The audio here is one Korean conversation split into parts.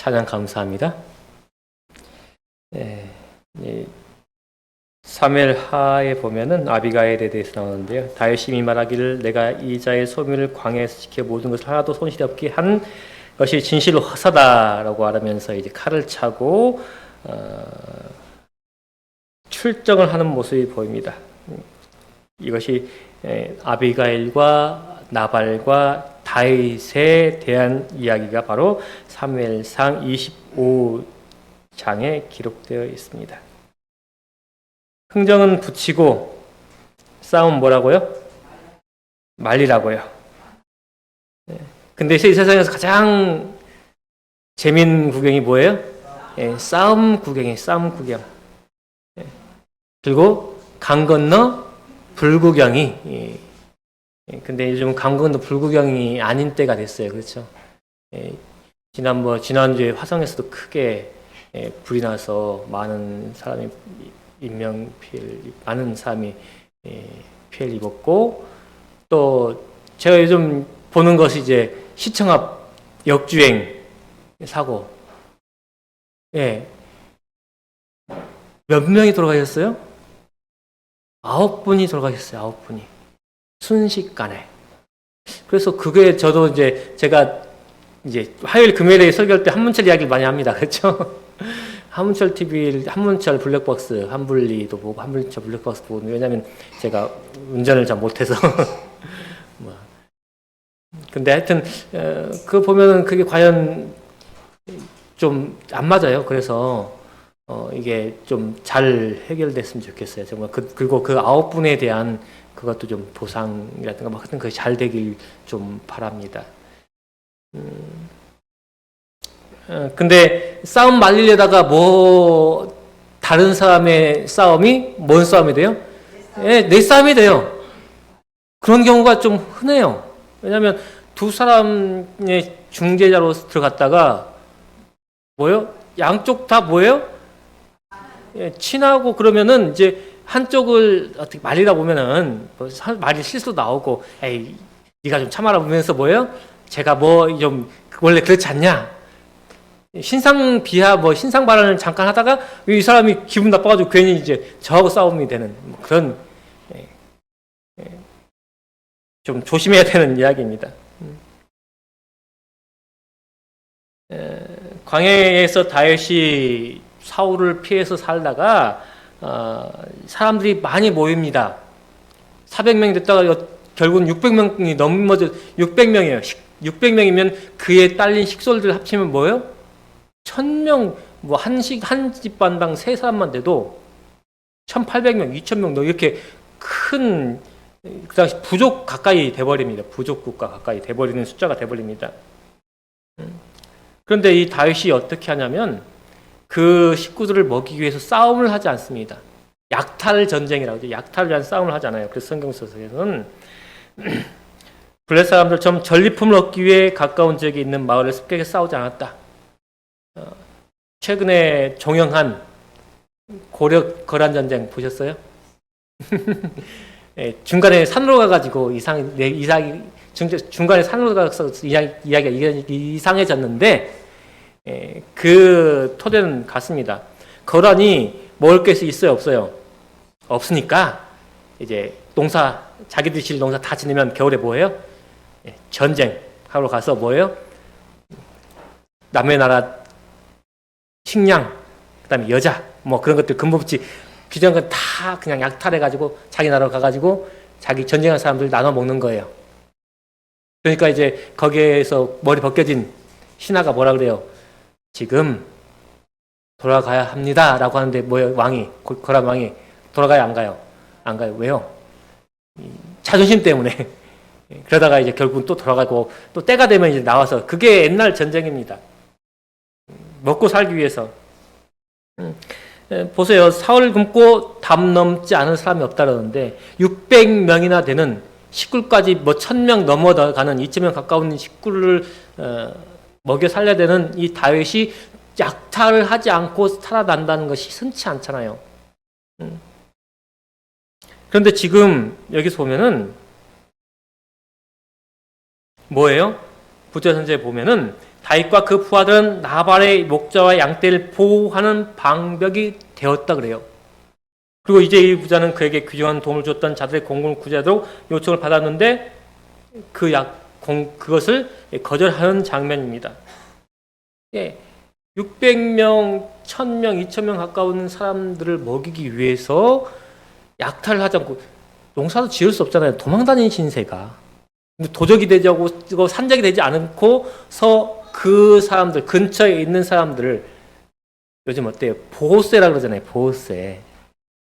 찬양 감사합니다. 예, 사무엘 하에 보면은 아비가일에 대해서 나오는데요. 다윗이 말하기를 내가 이 자의 소멸을 광야에서 지켜 모든 것을 하나도 손실이 없게 한 것이 진실로 허사다라고 말하면서 이제 칼을 차고 출정을 하는 모습이 보입니다. 이것이 아비가일과 나발과 다윗에 대한 이야기가 바로 사무엘상 25장에 기록되어 있습니다. 흥정은 붙이고 싸움 뭐라고요? 말리라고요. 근데 이 세상에서 가장 재밌는 구경이 뭐예요? 싸움 구경이에요. 싸움 구경. 그리고 강 건너 불구경이. 근데 요즘 강 건너 불구경이 아닌 때가 됐어요. 그렇죠? 지난주에 화성에서도 크게 불이 나서 많은 사람이 많은 사람이 피해를 입었고, 또 제가 요즘 보는 것이 이제 시청 앞 역주행 사고. 몇 명이 돌아가셨어요? 9분이 돌아가셨어요. 9분이. 순식간에. 그래서 그게 저도 제가 화요일 금요일에 설교할 때 한문철 이야기를 많이 합니다. 그렇죠? 한문철 TV, 한문철 블랙박스, 한분리도 보고, 한문철 블랙박스 보고, 왜냐면 제가 운전을 잘 못해서. 근데 하여튼, 그거 보면은 그게 과연 좀 안 맞아요. 그래서, 이게 좀 잘 해결됐으면 좋겠어요. 정말 그리고 그 9분에 대한 그것도 좀 보상이라든가 뭐 하여튼 그게 잘 되길 좀 바랍니다. 근데 싸움 말리려다가 다른 사람의 싸움이 뭔 싸움이 돼요? 내 싸움이 돼요. 그런 경우가 좀 흔해요. 왜냐하면 두 사람의 중재자로 들어갔다가 뭐예요? 양쪽 다 뭐예요? 친하고 그러면은 이제 한쪽을 어떻게 말리다 보면은 말이 실수 나오고, 에이 네가 좀 참아라 보면서 뭐예요? 제가 좀 원래 그렇지 않냐? 신상 비하 신상 발언을 잠깐 하다가 이 사람이 기분 나빠가지고 괜히 이제 저하고 싸움이 되는 그런 좀 조심해야 되는 이야기입니다. 광야에서 다윗이 사울을 피해서 살다가 사람들이 많이 모입니다. 400명이 됐다가 결국은 600명이 넘어져 600명이에요. 600명이면 그에 딸린 식솔들 합치면 뭐예요? 1000명, 한 집안당 3사람만 돼도 1800명, 2000명, 이렇게 큰, 그 당시 부족 가까이 돼버립니다. 부족 국가 가까이 돼버리는 숫자가 돼버립니다. 그런데 이 다윗이 어떻게 하냐면 그 식구들을 먹이기 위해서 싸움을 하지 않습니다. 약탈 전쟁이라고 하죠. 약탈을 위한 싸움을 하잖아요. 그래서 성경서에서는 블레 사람들처럼 전리품을 얻기 위해 가까운 지역에 있는 마을을 습격해 싸우지 않았다. 최근에 종영한 고려 거란 전쟁 보셨어요? 중간에 산으로 가가지고 중간에 산으로 가서 이야기가 이상해졌는데 그 토대는 같습니다. 거란이 먹을 것이 있어요, 없어요? 없으니까 이제 자기들이 질 농사 다 지내면 겨울에 뭐예요? 전쟁하러 가서 뭐예요? 남의 나라 식량, 그 다음에 여자, 그런 것들 근본없이 규정한 건 다 그냥 약탈해가지고 자기 나라로 가가지고 자기 전쟁한 사람들 나눠 먹는 거예요. 그러니까 이제 거기에서 머리 벗겨진 신하가 뭐라 그래요? 지금 돌아가야 합니다. 라고 하는데 뭐예요? 거란 왕이 돌아가야 안 가요? 안 가요. 왜요? 자존심 때문에. 그러다가 이제 결국은 또 돌아가고 또 때가 되면 이제 나와서 그게 옛날 전쟁입니다. 먹고 살기 위해서. 보세요. 사흘 굶고 담 넘지 않은 사람이 없다라는데 600명이나 되는 식구까지 1000명 넘어가는 2000명 가까운 식구를 먹여 살려야 되는 이 다윗이 약탈을 하지 않고 살아난다는 것이 흔치 않잖아요. 그런데 지금 여기서 보면은 뭐예요? 부처 선지에 보면은 다윗과 그 부하들은 나발의 목자와 양떼를 보호하는 방벽이 되었다 그래요. 그리고 이제 이 부자는 그에게 귀중한 도움을 줬던 자들의 공공을 구제하도록 요청을 받았는데 그것을 거절하는 장면입니다. 예, 600명, 1000명, 2000명 가까운 사람들을 먹이기 위해서 약탈을 하지 않고 농사도 지을 수 없잖아요. 도망다니는 신세가. 도적이 되지 않고 산적이 되지 않고서 그 사람들, 근처에 있는 사람들을 요즘 어때요? 보호세라 그러잖아요. 보호세.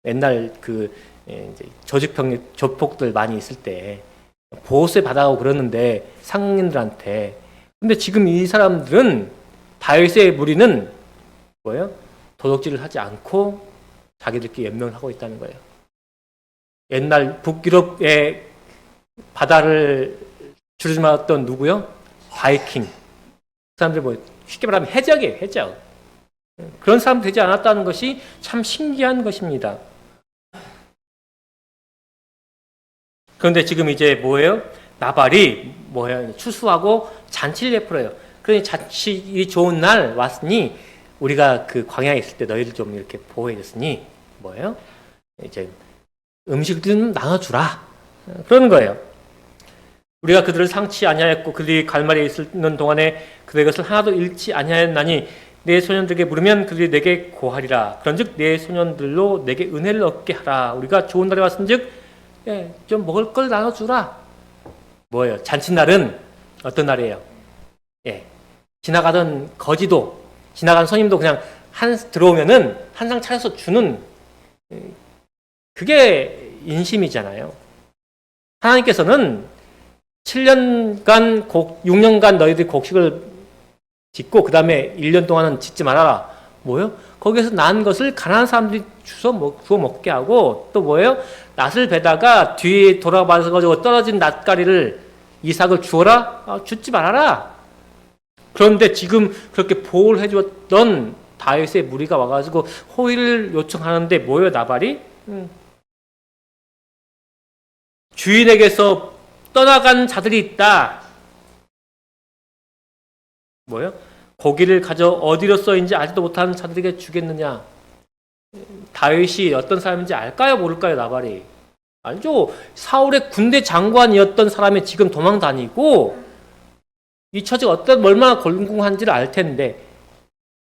옛날 이제 조폭들 많이 있을 때 보호세 받아가고 그러는데 상인들한테. 근데 지금 이 사람들은 다윗의 무리는 뭐예요? 도둑질을 하지 않고 자기들끼리 연명을 하고 있다는 거예요. 옛날 북유럽의 바다를 주름하던 누구요? 바이킹. 그 사람들 뭐 쉽게 말하면 해적이에요. 해적. 그런 사람 되지 않았다는 것이 참 신기한 것입니다. 그런데 지금 이제 뭐예요? 나발이 뭐예요? 추수하고 잔치를 베풀어요. 그러니 잔치 좋은 날 왔으니 우리가 그 광야에 있을 때 너희를 좀 이렇게 보호해줬으니 뭐예요? 이제 음식을 좀 나눠주라. 그러는 거예요. 우리가 그들을 상치 아니하였고 그들이 갈말에 있는 동안에 그들의 것을 하나도 잃지 아니하였나니 내 소년들에게 물으면 그들이 내게 고하리라. 그런즉 내 소년들로 내게 은혜를 얻게 하라. 우리가 좋은 날에 왔은즉 좀 먹을 걸 나눠주라. 뭐예요? 잔칫날은 어떤 날이에요? 지나가던 거지도, 지나가는 손님도 그냥 들어오면은 한 상 차려서 주는 그게 인심이잖아요. 하나님께서는 7년간 6년간 너희들이 곡식을 짓고 그 다음에 1년 동안은 짓지 말아라. 뭐예요? 거기에서 난 것을 가난한 사람들이 주워 먹게 하고 또 뭐예요? 낫을 베다가 뒤에 돌아봐서 가지고 떨어진 낫가리를 이삭을 주어라? 주지 말아라. 그런데 지금 그렇게 보호를 해줬던 다윗의 무리가 와가지고 호의를 요청하는데 뭐예요? 나발이? 주인에게서 떠나간 자들이 있다. 뭐예요? 고기를 가져 어디로 써인지 알지도 못하는 자들에게 주겠느냐? 다윗이 어떤 사람인지 알까요? 모를까요? 나발이? 알죠? 사울의 군대 장관이었던 사람이 지금 도망 다니고 이 처지가 얼마나 걸궁한지를 알 텐데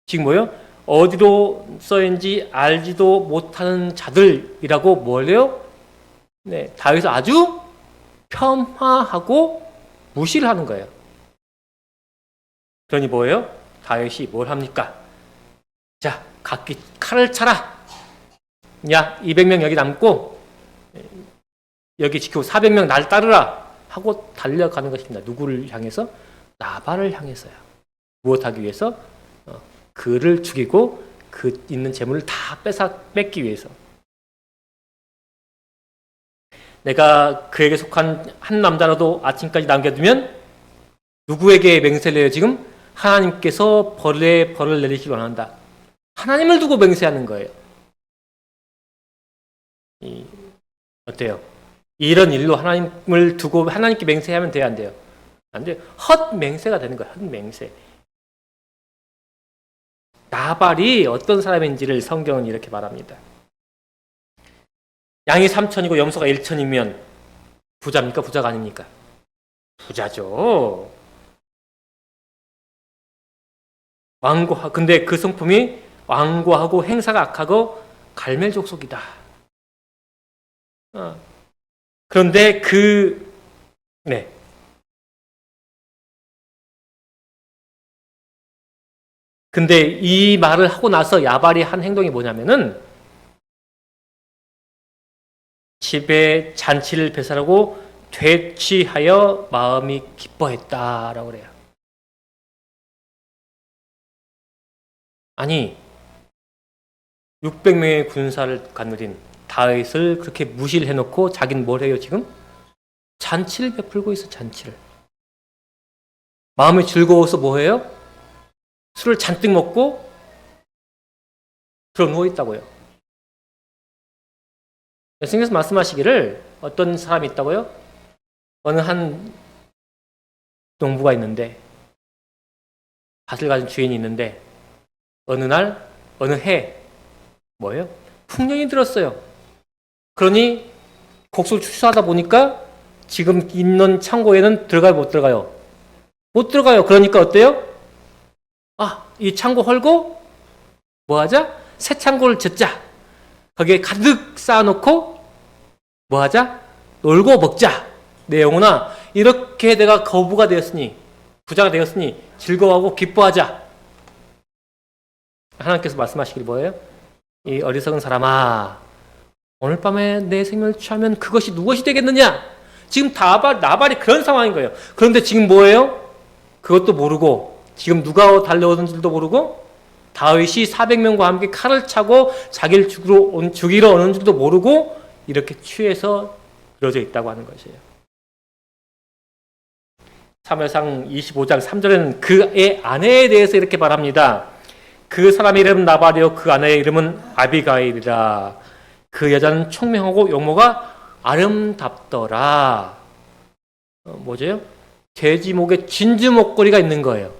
지금 뭐예요? 어디로 써인지 알지도 못하는 자들이라고 뭐래요? 다윗을 아주 폄하하고 무시를 하는 거예요. 그러니 뭐예요? 다윗이 뭘 합니까? 자, 각기 칼을 차라. 야, 200명 여기 남고 여기 지키고 400명 날 따르라 하고 달려가는 것입니다. 누구를 향해서? 나발을 향해서요. 무엇하기 위해서? 그를 죽이고 그 있는 재물을 다 뺏기 위해서. 내가 그에게 속한 한 남자라도 아침까지 남겨두면 누구에게 맹세를 해요 지금? 하나님께서 벌을 내리시기 원한다. 하나님을 두고 맹세하는 거예요. 어때요? 이런 일로 하나님을 두고 하나님께 맹세하면 돼요, 안 돼요? 안 돼요. 헛 맹세가 되는 거예요. 헛 맹세. 나발이 어떤 사람인지를 성경은 이렇게 말합니다. 양이 3천이고 염소가 1천이면 부자입니까? 부자가 아닙니까? 부자죠. 근데 그 성품이 완고하고 행사가 악하고 갈멜족속이다. 그런데 근데 이 말을 하고 나서 야발이 한 행동이 뭐냐면은 집에 잔치를 배설하고 되취하여 마음이 기뻐했다라고 그래요. 아니 600명의 군사를 거느린 다윗을 그렇게 무시를 해놓고 자기는 뭘 해요 지금? 잔치를 베풀고 있어. 잔치를. 마음이 즐거워서 뭐 해요? 술을 잔뜩 먹고 들어 누워 있다고요. 예수님께서 말씀하시기를 어떤 사람이 있다고요? 어느 한 농부가 있는데 밭을 가진 주인이 있는데 어느 날 어느 해 뭐예요? 풍년이 들었어요. 그러니 곡수를 추수하다 보니까 지금 있는 창고에는 들어가요, 못 들어가요? 못 들어가요. 그러니까 어때요? 이 창고 헐고 뭐 하자? 새 창고를 짓자. 거기에 가득 쌓아놓고 뭐 하자? 놀고 먹자. 내 영혼아, 이렇게 내가 거부가 되었으니, 부자가 되었으니 즐거워하고 기뻐하자. 하나님께서 말씀하시길 뭐예요? 이 어리석은 사람아, 오늘 밤에 내 생명을 취하면 그것이 무엇이 되겠느냐? 지금 나발이 그런 상황인 거예요. 그런데 지금 뭐예요? 그것도 모르고, 지금 누가 달려오는지도 모르고, 다윗이 400명과 함께 칼을 차고 자기를 죽이러 오는 줄도 모르고 이렇게 취해서 그러져 있다고 하는 것이에요. 사무엘상 25장 3절에는 그의 아내에 대해서 이렇게 말합니다. 그 사람의 이름은 나발이요 그 아내의 이름은 아비가일이라. 그 여자는 총명하고 용모가 아름답더라. 뭐죠? 돼지 목에 진주 목걸이가 있는 거예요.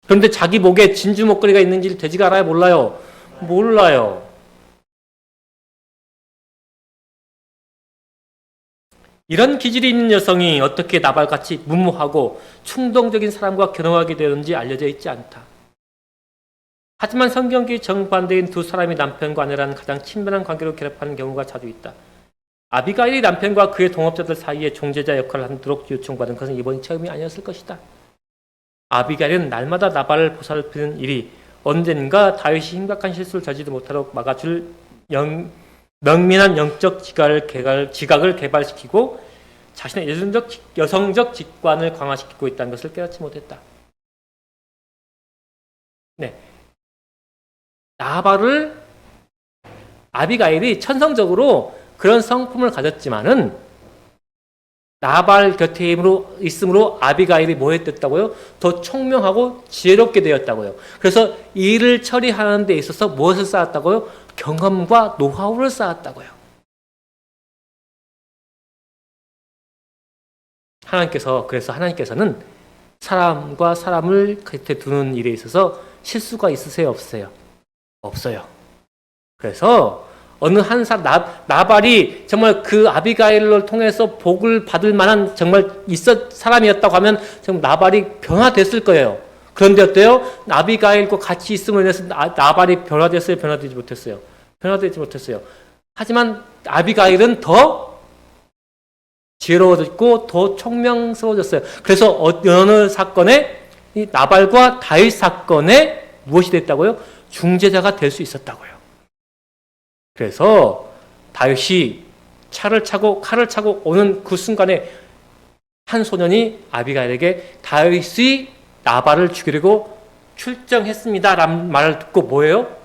그런데 자기 목에 진주 목걸이가 있는지 돼지가 알아요? 몰라요? 몰라요. 이런 기질이 있는 여성이 어떻게 나발같이 무모하고 충동적인 사람과 결혼하게 되는지 알려져 있지 않다. 하지만 성경기 정반대인 두 사람이 남편과 아내라는 가장 친밀한 관계로 결합하는 경우가 자주 있다. 아비가일이 남편과 그의 동업자들 사이에 종제자 역할을 하도록 요청받은 것은 이번이 처음이 아니었을 것이다. 아비가일은 날마다 나발을 보살피는 일이 언젠가 다윗이 심각한 실수를 저지르지 못하도록 막아줄 명민한 영적 지각을 개발시키고 자신의 여성적 직관을 강화시키고 있다는 것을 깨닫지 못했다. 네, 아비가일이 천성적으로 그런 성품을 가졌지만은 나발 곁에 있음으로 아비가일이 뭐 했다고요? 더 총명하고 지혜롭게 되었다고요. 그래서 일을 처리하는 데 있어서 무엇을 쌓았다고요? 경험과 노하우를 쌓았다고요. 그래서 하나님께서는 사람과 사람을 곁에 두는 일에 있어서 실수가 있으세요? 없으세요? 없어요. 그래서 어느 한 사람, 나발이 정말 그 아비가일을 통해서 복을 받을 만한 정말 사람이었다고 하면 정말 나발이 변화됐을 거예요. 그런데 어때요? 아비가일과 같이 있음으로 인해서 나발이 변화됐어요? 변화되지 못했어요? 변화되지 못했어요. 하지만 아비가일은 더 지혜로워졌고 더 총명스러워졌어요. 그래서 어느 사건에 이 나발과 다윗 사건에 무엇이 됐다고요? 중재자가 될 수 있었다고요. 그래서 다윗이 칼을 차고 오는 그 순간에 한 소년이 아비가일에게 다윗이 나발을 죽이려고 출정했습니다 라는 말을 듣고 뭐예요?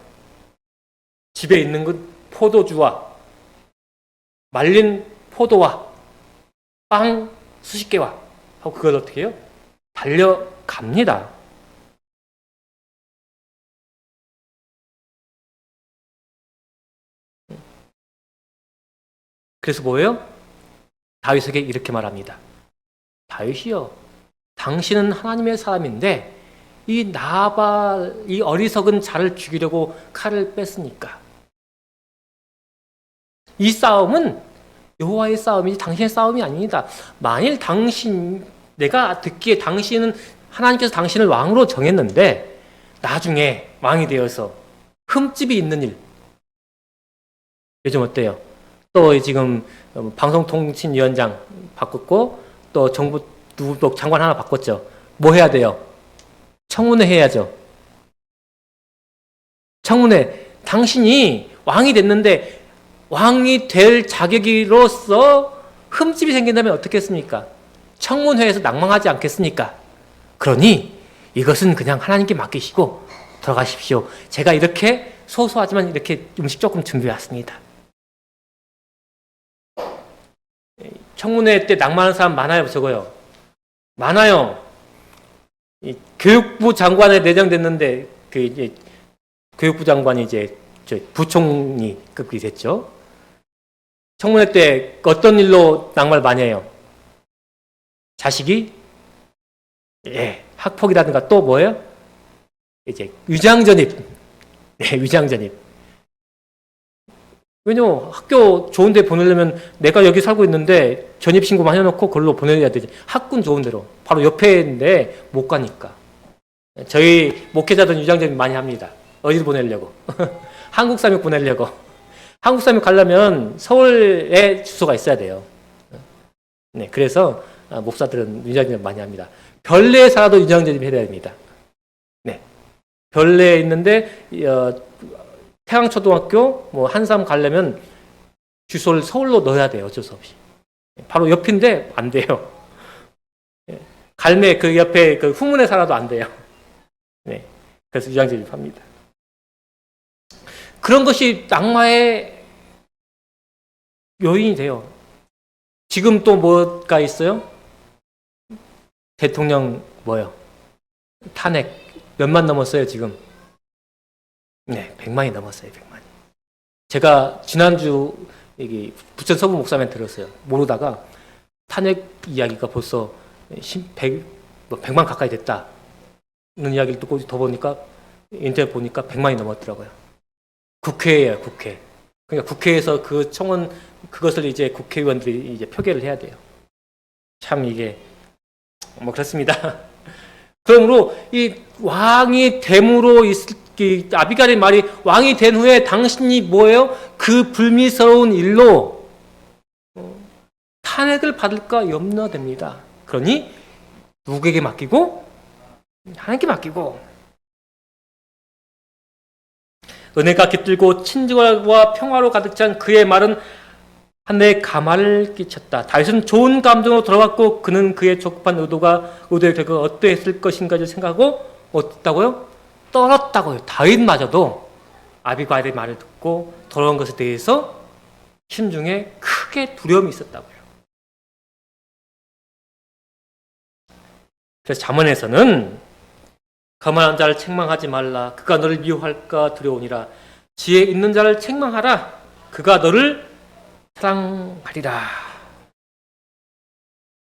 집에 있는 그 포도주와 말린 포도와 빵 수십 개와 하고 그걸 어떻게 해요? 달려갑니다. 그래서 뭐예요? 다윗에게 이렇게 말합니다. 다윗이요, 당신은 하나님의 사람인데 이 어리석은 자를 죽이려고 칼을 뺐으니까 이 싸움은 여호와의 싸움이지 당신의 싸움이 아닙니다. 만일 내가 듣기에 당신은 하나님께서 당신을 왕으로 정했는데 나중에 왕이 되어서 흠집이 있는 일, 요즘 어때요? 또 지금 방송통신위원장 바꿨고 또 정부 또 장관 하나 바꿨죠. 뭐 해야 돼요? 청문회 해야죠. 청문회. 당신이 왕이 됐는데 왕이 될 자격으로서 흠집이 생긴다면 어떻겠습니까? 청문회에서 낙망하지 않겠습니까? 그러니 이것은 그냥 하나님께 맡기시고 들어가십시오. 제가 이렇게 소소하지만 이렇게 음식 조금 준비해 왔습니다. 청문회 때 낭만하는 사람 많아요, 적어요? 많아요. 교육부 장관에 내정됐는데 교육부 장관이 이제 부총리급이 됐죠. 청문회 때 어떤 일로 낭만을 많이 해요? 자식이 학폭이라든가 또 뭐예요? 이제 위장전입. 네, 위장전입. 왜냐면 학교 좋은 데 보내려면 내가 여기 살고 있는데 전입신고만 해놓고 그걸로 보내야 되지. 학군 좋은 데로. 바로 옆에 있는데 못 가니까. 저희 목회자들은 위장전입 많이 합니다. 어디로 보내려고. 한국삼육 보내려고. 한국삼육 가려면 서울에 주소가 있어야 돼요. 네, 그래서 목사들은 위장전입 많이 합니다. 별내에 살아도 위장전입 해야 됩니다. 네, 별내에 있는데 태양초등학교 뭐 한삼 가려면 주소를 서울로 넣어야 돼요. 어쩔 수 없이. 바로 옆인데 안 돼요. 갈매 그 옆에 그 후문에 살아도 안 돼요. 네, 그래서 위장전입합니다. 그런 것이 낙마의 요인이 돼요. 지금 또 뭐가 있어요? 대통령 뭐요? 탄핵 몇만 넘었어요 지금? 네, 100만이 넘었어요. 100만이. 제가 지난주 여기 부천 서부 목사님 들었어요. 모르다가 탄핵 이야기가 벌써 100만 가까이 됐다는 이야기를 듣고 더 보니까 인터넷 보니까 100만이 넘었더라고요. 국회예요, 국회. 그러니까 국회에서 그 청원 그것을 이제 국회의원들이 이제 표결을 해야 돼요. 참 이게 뭐 그렇습니다. 그러므로 이 왕이 됨으로 이 아비갈의 말이 왕이 된 후에 당신이 뭐예요? 그 불미스러운 일로 탄핵을 받을까 염려됩니다. 그러니 누구에게 맡기고? 하나님께 맡기고. 은혜가 깃들고 친절과 평화로 가득 찬 그의 말은 한데 가마를 끼쳤다. 다윗은 좋은 감정으로 돌아왔고 그는 그의 적합한 의도의 결과가 어떠했을 것인가를 생각하고 어땠다고요? 떨었다고요. 다윗마저도 아비갈의 말을 듣고 돌아온 것에 대해서 심중에 크게 두려움이 있었다고요. 그래서 잠언에서는 거만한 자를 책망하지 말라. 그가 너를 미워할까 두려우니라. 지혜 있는 자를 책망하라. 그가 너를 사랑하리라.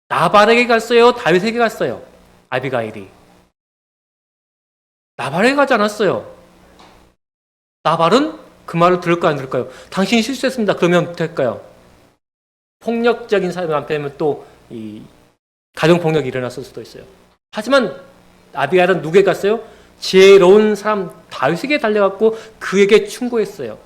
나발에게 갔어요? 다윗에게 갔어요? 아비가일이. 나발에게 가지 않았어요. 나발은 그 말을 들을까요? 안 들을까요? 당신이 실수했습니다. 그러면 될까요? 폭력적인 사람의 남편이면 또 이 가정폭력이 일어났을 수도 있어요. 하지만 아비가일은 누구에게 갔어요? 지혜로운 사람 다윗에게 달려갔고 그에게 충고했어요.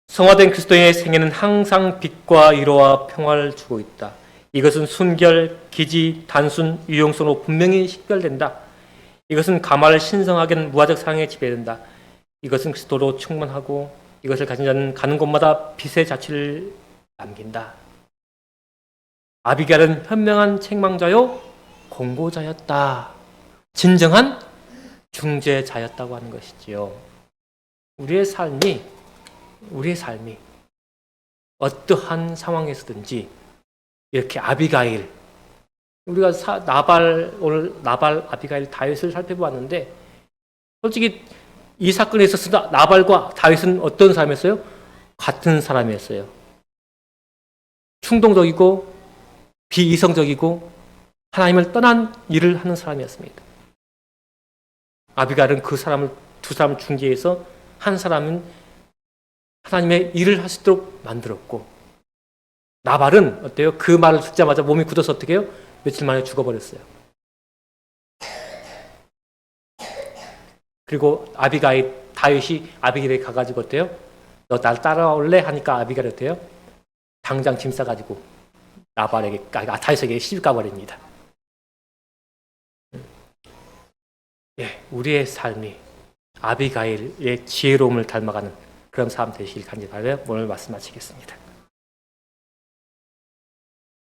성화된 그리스도인의 생애는 항상 빛과 위로와 평화를 주고 있다. 이것은 순결, 기지, 단순, 유용성으로 분명히 식별된다. 이것은 가마를 신성하게 하는 무화적 사랑에 지배된다. 이것은 그리스도로 충만하고 이것을 가진 자는 가는 곳마다 빛의 자취를 남긴다. 아비갈은 현명한 책망자요 공고자였다. 진정한 중재자였다고 하는 것이지요. 우리의 삶이 어떠한 상황에서든지 이렇게 아비가일, 우리가 오늘 나발, 아비가일, 다윗을 살펴보았는데 솔직히 이 사건에 있어서 나발과 다윗은 어떤 사람이었어요? 같은 사람이었어요. 충동적이고 비이성적이고 하나님을 떠난 일을 하는 사람이었습니다. 아비가일은 두 사람을 중재해서 한 사람은 하나님의 일을 할 수 있도록 만들었고, 나발은 어때요? 그 말을 듣자마자 몸이 굳어서 어떻게 해요? 며칠 만에 죽어버렸어요. 그리고 다윗이 아비갈에게 가가지고 어때요? 너 날 따라올래? 하니까 아비갈이 어때요? 당장 짐 싸가지고 다윗에게 시집 가버립니다. 예, 우리의 삶이 아비가일의 지혜로움을 닮아가는 그런 삶 되시길 간절히 바라며 오늘 말씀 마치겠습니다.